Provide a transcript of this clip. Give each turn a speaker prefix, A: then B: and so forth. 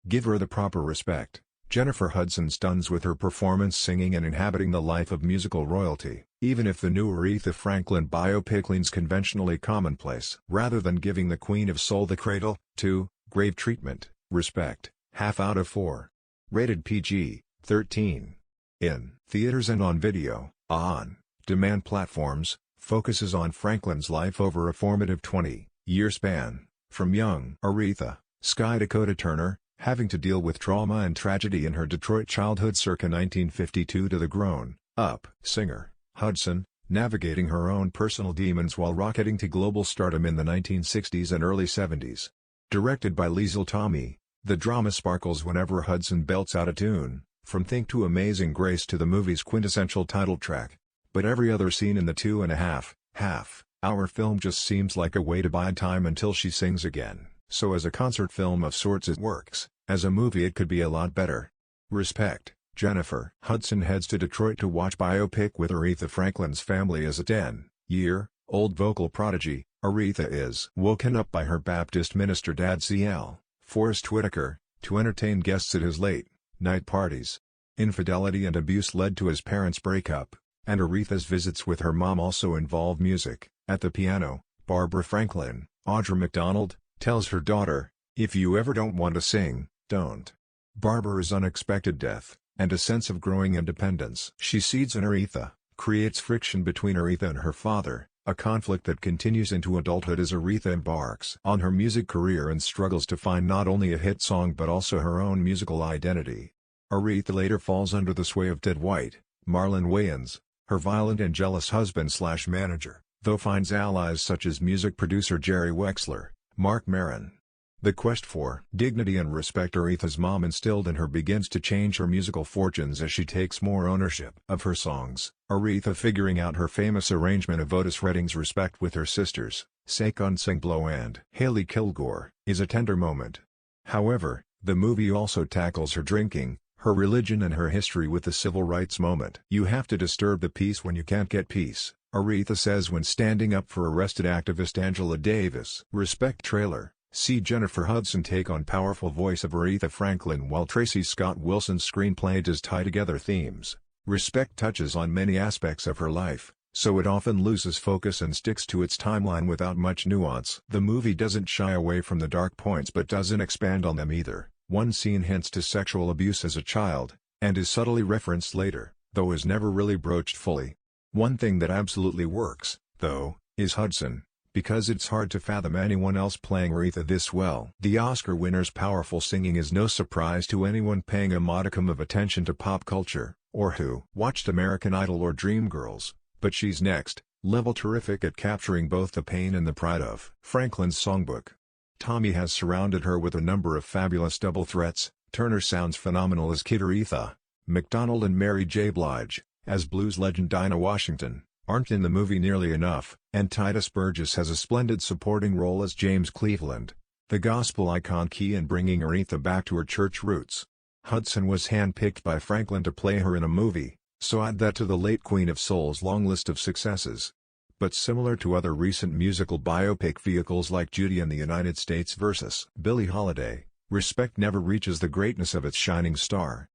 A: Give her the proper respect. Jennifer Hudson stuns with her performance singing and inhabiting the life of musical royalty, even if the new Aretha Franklin biopic leans conventionally commonplace. Rather than giving the Queen of Soul the cradle, to grave treatment, respect, half out of 4. Rated PG-13. In theaters and on video, on-demand platforms, focuses on Franklin's life over a formative 20-year span, from young Aretha, Sky Dakota Turner, having to deal with trauma and tragedy in her Detroit childhood circa 1952 to the grown-up singer, Hudson, navigating her own personal demons while rocketing to global stardom in the 1960s and early 70s. Directed by Liesl Tommy, the drama sparkles whenever Hudson belts out a tune, from Think to Amazing Grace to the movie's quintessential title track. But every other scene in the 2.5-hour film just seems like a way to buy time until she sings again. So as a concert film of sorts it works, as a movie it could be a lot better. Respect. Jennifer Hudson heads to Detroit to watch biopic with Aretha Franklin's family as a 10-year-old vocal prodigy. Aretha is woken up by her Baptist minister dad C.L. Forrest Whitaker, to entertain guests at his late-night parties. Infidelity and abuse led to his parents' breakup, and Aretha's visits with her mom also involve music. At the piano, Barbara Franklin, Audra McDonald, tells her daughter, "If you ever don't want to sing, don't." Barbara's unexpected death, and a sense of growing independence she sees in Aretha, creates friction between Aretha and her father, a conflict that continues into adulthood as Aretha embarks on her music career and struggles to find not only a hit song but also her own musical identity. Aretha later falls under the sway of Ted White, Marlon Wayans, her violent and jealous husband/manager, though finds allies such as music producer Jerry Wexler, Mark Maron. The quest for dignity and respect Aretha's mom instilled in her begins to change her musical fortunes as she takes more ownership of her songs. Aretha figuring out her famous arrangement of Otis Redding's Respect with her sisters, Saquon Singlo and Haley Kilgore, is a tender moment. However, the movie also tackles her drinking, her religion and her history with the civil rights movement. "You have to disturb the peace when you can't get peace," Aretha says when standing up for arrested activist Angela Davis. Respect trailer. See Jennifer Hudson take on powerful voice of Aretha Franklin while Tracy Scott Wilson's screenplay does tie together themes. Respect touches on many aspects of her life, so it often loses focus and sticks to its timeline without much nuance. The movie doesn't shy away from the dark points but doesn't expand on them either. One scene hints to sexual abuse as a child, and is subtly referenced later, though is never really broached fully. One thing that absolutely works, though, is Hudson, because it's hard to fathom anyone else playing Aretha this well. The Oscar winner's powerful singing is no surprise to anyone paying a modicum of attention to pop culture, or who watched American Idol or Dreamgirls, but she's next level terrific at capturing both the pain and the pride of Franklin's songbook. Tommy has surrounded her with a number of fabulous double threats. Turner sounds phenomenal as Kid Aretha. McDonald and Mary J. Blige, as blues legend Dinah Washington, aren't in the movie nearly enough, and Titus Burgess has a splendid supporting role as James Cleveland, the gospel icon key in bringing Aretha back to her church roots. Hudson was handpicked by Franklin to play her in a movie, so add that to the late Queen of Soul's long list of successes. But similar to other recent musical biopic vehicles like Judy and the United States vs. Billie Holiday, Respect never reaches the greatness of its shining star.